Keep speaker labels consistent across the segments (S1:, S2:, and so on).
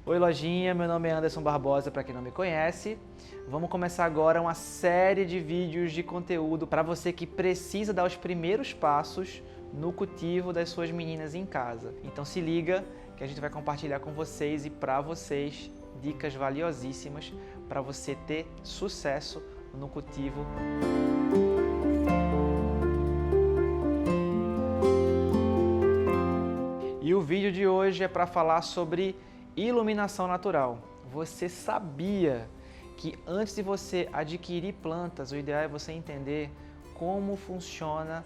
S1: Oi lojinha, meu nome é Anderson Barbosa, para quem não me conhece. Vamos começar agora uma série de vídeos de conteúdo para você que precisa dar os primeiros passos no cultivo das suas meninas em casa. Então se liga que a gente vai compartilhar com vocês e para vocês dicas valiosíssimas para você ter sucesso no cultivo. E o vídeo de hoje é para falar sobre iluminação natural. Você sabia que antes de você adquirir plantas, o ideal é você entender como funciona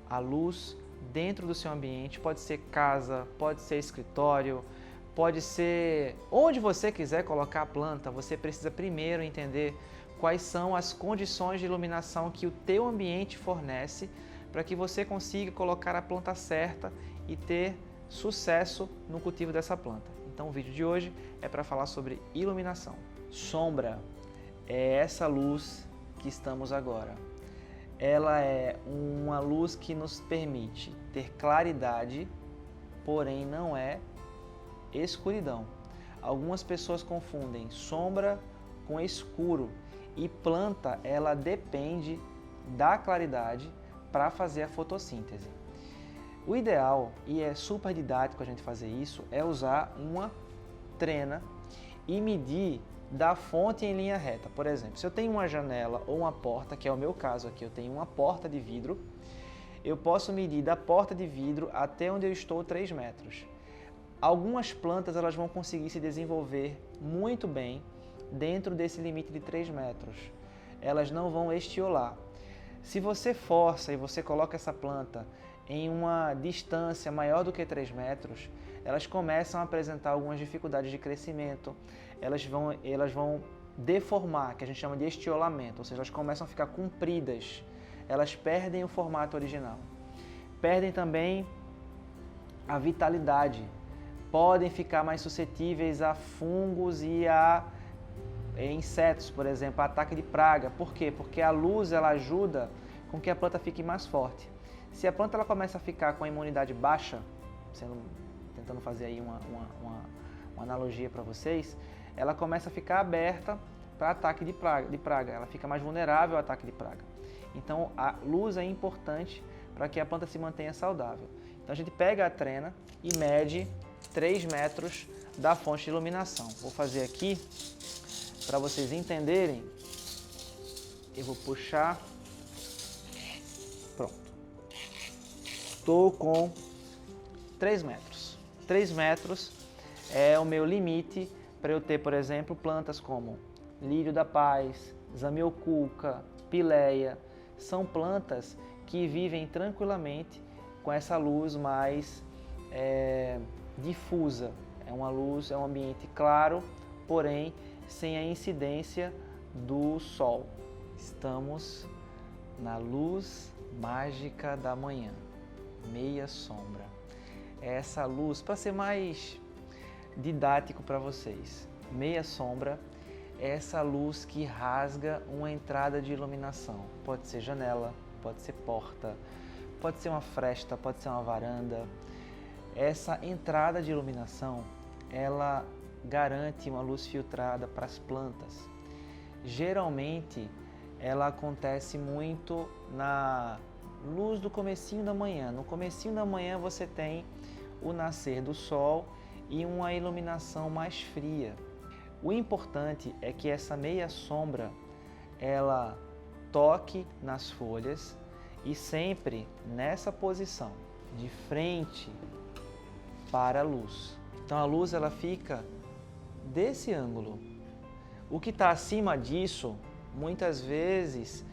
S1: a luz dentro do seu ambiente? Pode ser casa, pode ser escritório, pode ser onde você quiser colocar a planta. Você precisa primeiro entender quais são as condições de iluminação que o teu ambiente fornece para que você consiga colocar a planta certa e ter sucesso no cultivo dessa planta. Então o vídeo de hoje é para falar sobre iluminação. Sombra é essa luz que estamos agora. Ela é uma luz que nos permite ter claridade, porém não é escuridão. Algumas pessoas confundem sombra com escuro e planta ela depende da claridade para fazer a fotossíntese. O ideal, e é super didático a gente fazer isso, é usar uma trena e medir da fonte em linha reta. Por exemplo, se eu tenho uma janela ou uma porta, que é o meu caso aqui, eu tenho uma porta de vidro, eu posso medir da porta de vidro até onde eu estou 3 metros. Algumas plantas elas vão conseguir se desenvolver muito bem dentro desse limite de 3 metros. Elas não vão estiolar. Se você força e você coloca essa planta em uma distância maior do que 3 metros, elas começam a apresentar algumas dificuldades de crescimento, elas vão deformar, que a gente chama de estiolamento, ou seja, elas começam a ficar compridas, elas perdem o formato original. Perdem também a vitalidade, podem ficar mais suscetíveis a fungos e a insetos, por exemplo, a ataque de praga. Por quê? Porque a luz ela ajuda com que a planta fique mais forte. Se a planta ela começa a ficar com a imunidade baixa, tentando fazer aí uma analogia para vocês, ela começa a ficar aberta para ataque de praga, ela fica mais vulnerável ao ataque de praga. Então a luz é importante para que a planta se mantenha saudável. Então a gente pega a trena e mede 3 metros da fonte de iluminação. Vou fazer aqui para vocês entenderem. Eu vou puxar. Pronto. Estou com 3 metros. 3 metros é o meu limite para eu ter, por exemplo, plantas como lírio da paz, zamioculca, pileia. São plantas que vivem tranquilamente com essa luz mais difusa. É uma luz, é um ambiente claro, porém sem a incidência do sol. Estamos na luz mágica da manhã. Meia sombra. É essa luz, para ser mais didático para vocês, meia sombra é essa luz que rasga uma entrada de iluminação. Pode ser janela, pode ser porta, pode ser uma fresta, pode ser uma varanda. Essa entrada de iluminação, ela garante uma luz filtrada para as plantas. Geralmente, ela acontece muito na luz do comecinho da manhã. No comecinho da manhã você tem o nascer do sol e uma iluminação mais fria. O importante é que essa meia sombra ela toque nas folhas e sempre nessa posição, de frente para a luz. Então a luz ela fica desse ângulo. O que está acima disso, muitas vezes,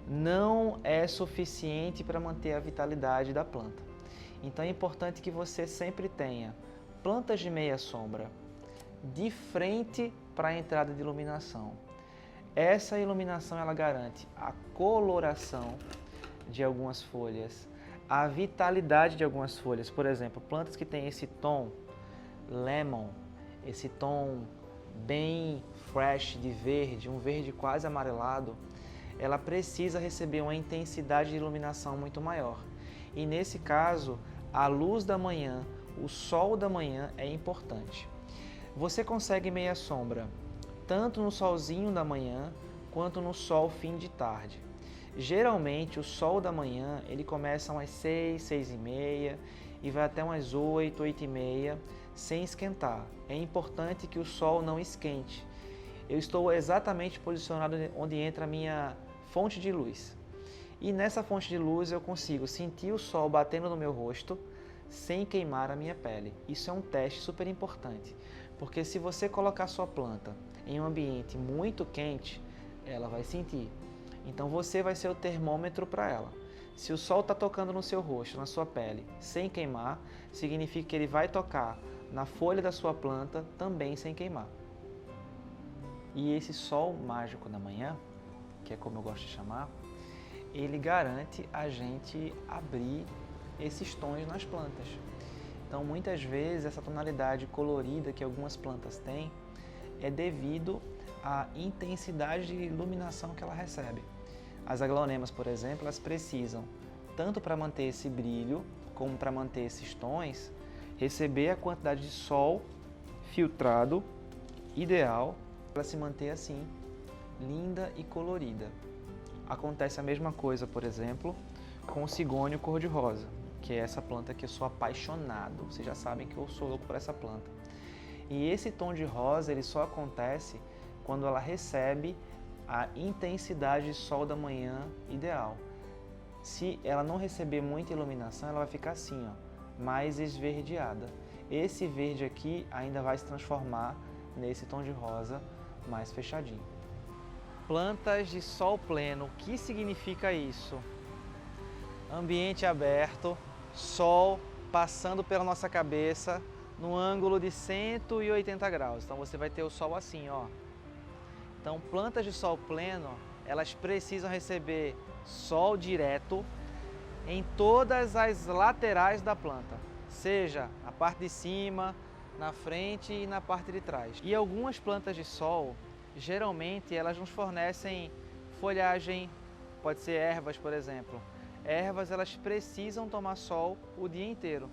S1: não é suficiente para manter a vitalidade da planta. Então é importante que você sempre tenha plantas de meia sombra de frente para a entrada de iluminação. Essa iluminação ela garante a coloração de algumas folhas, a vitalidade de algumas folhas. Por exemplo, plantas que têm esse tom lemon, esse tom bem fresh de verde, um verde quase amarelado, ela precisa receber uma intensidade de iluminação muito maior. E nesse caso, a luz da manhã, o sol da manhã é importante. Você consegue meia sombra tanto no solzinho da manhã quanto no sol fim de tarde. Geralmente o sol da manhã ele começa umas 6, 6 e meia e vai até umas 8, 8 e meia sem esquentar. É importante que o sol não esquente. Eu estou exatamente posicionado onde entra a minha fonte de luz. E nessa fonte de luz eu consigo sentir o sol batendo no meu rosto sem queimar a minha pele. Isso é um teste super importante, porque se você colocar sua planta em um ambiente muito quente, ela vai sentir. Então você vai ser o termômetro para ela. Se o sol está tocando no seu rosto, na sua pele, sem queimar, significa que ele vai tocar na folha da sua planta também sem queimar. E esse sol mágico da manhã, que é como eu gosto de chamar, ele garante a gente abrir esses tons nas plantas. Então, muitas vezes, essa tonalidade colorida que algumas plantas têm é devido à intensidade de iluminação que ela recebe. As aglaonemas, por exemplo, elas precisam, tanto para manter esse brilho, como para manter esses tons, receber a quantidade de sol filtrado ideal para se manter assim, linda e colorida. Acontece a mesma coisa, por exemplo, com o cigônio cor-de-rosa, que é essa planta que eu sou apaixonado. Vocês já sabem que eu sou louco por essa planta. E esse tom de rosa ele só acontece quando ela recebe a intensidade de sol da manhã ideal. Se ela não receber muita iluminação, ela vai ficar assim, ó, mais esverdeada. Esse verde aqui ainda vai se transformar nesse tom de rosa mais fechadinho. Plantas de sol pleno, o que significa isso? Ambiente aberto, sol passando pela nossa cabeça no ângulo de 180 graus. Então você vai ter o sol assim, ó. Então plantas de sol pleno, elas precisam receber sol direto em todas as laterais da planta, seja a parte de cima, na frente e na parte de trás. E algumas plantas de sol, geralmente elas nos fornecem folhagem, pode ser ervas, por exemplo. Ervas, elas precisam tomar sol o dia inteiro.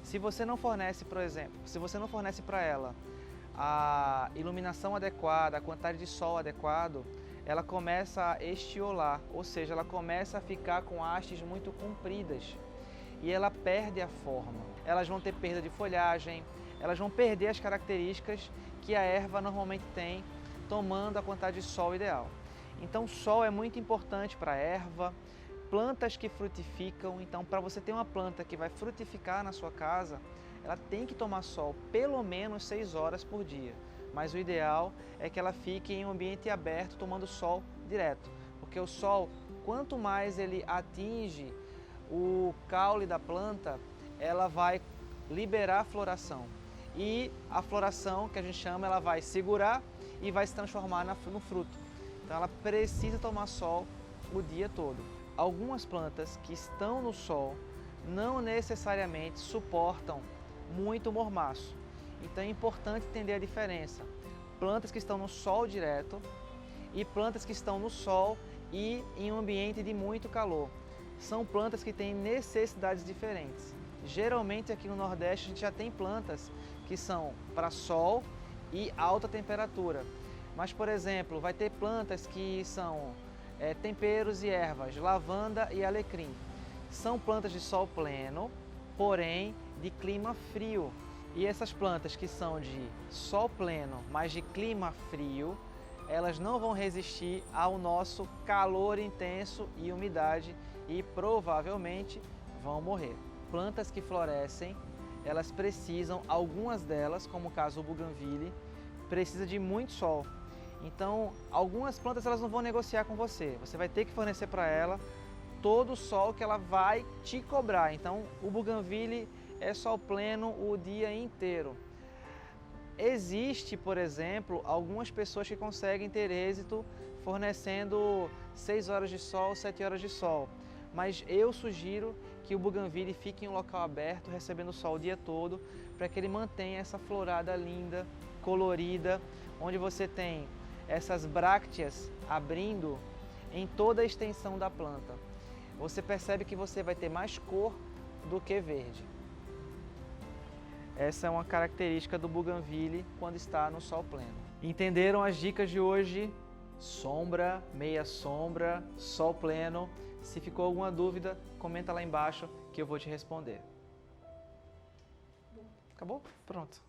S1: Se você não fornece, por exemplo, se você não fornece para ela a iluminação adequada, a quantidade de sol adequado, ela começa a estiolar, ou seja, ela começa a ficar com hastes muito compridas e ela perde a forma. Elas vão ter perda de folhagem, elas vão perder as características que a erva normalmente tem, tomando a quantidade de sol ideal. Então o sol é muito importante para a erva, plantas que frutificam. Então para você ter uma planta que vai frutificar na sua casa, ela tem que tomar sol pelo menos 6 horas por dia. Mas o ideal é que ela fique em um ambiente aberto, tomando sol direto. Porque o sol, quanto mais ele atinge o caule da planta, ela vai liberar a floração. E a floração, que a gente chama, ela vai segurar e vai se transformar no fruto. Então ela precisa tomar sol o dia todo. Algumas plantas que estão no sol não necessariamente suportam muito mormaço. Então é importante entender a diferença. Plantas que estão no sol direto e plantas que estão no sol e em um ambiente de muito calor. São plantas que têm necessidades diferentes. Geralmente aqui no Nordeste a gente já tem plantas que são para sol e alta temperatura. Mas, por exemplo, vai ter plantas que são temperos e ervas, lavanda e alecrim. São plantas de sol pleno, porém de clima frio. E essas plantas que são de sol pleno, mas de clima frio, elas não vão resistir ao nosso calor intenso e umidade e provavelmente vão morrer. Plantas que florescem, elas precisam, algumas delas, como o caso do Bougainville, precisa de muito sol. Então, algumas plantas elas não vão negociar com você. Você vai ter que fornecer para ela todo o sol que ela vai te cobrar. Então, o Bougainville é sol pleno o dia inteiro. Existe, por exemplo, algumas pessoas que conseguem ter êxito fornecendo 6 horas de sol, 7 horas de sol. Mas eu sugiro que o Bougainville fique em um local aberto, recebendo sol o dia todo, para que ele mantenha essa florada linda, colorida, onde você tem essas brácteas abrindo em toda a extensão da planta. Você percebe que você vai ter mais cor do que verde. Essa é uma característica do Bougainville quando está no sol pleno. Entenderam as dicas de hoje? Sombra, meia sombra, sol pleno. Se ficou alguma dúvida, comenta lá embaixo que eu vou te responder. Acabou? Pronto.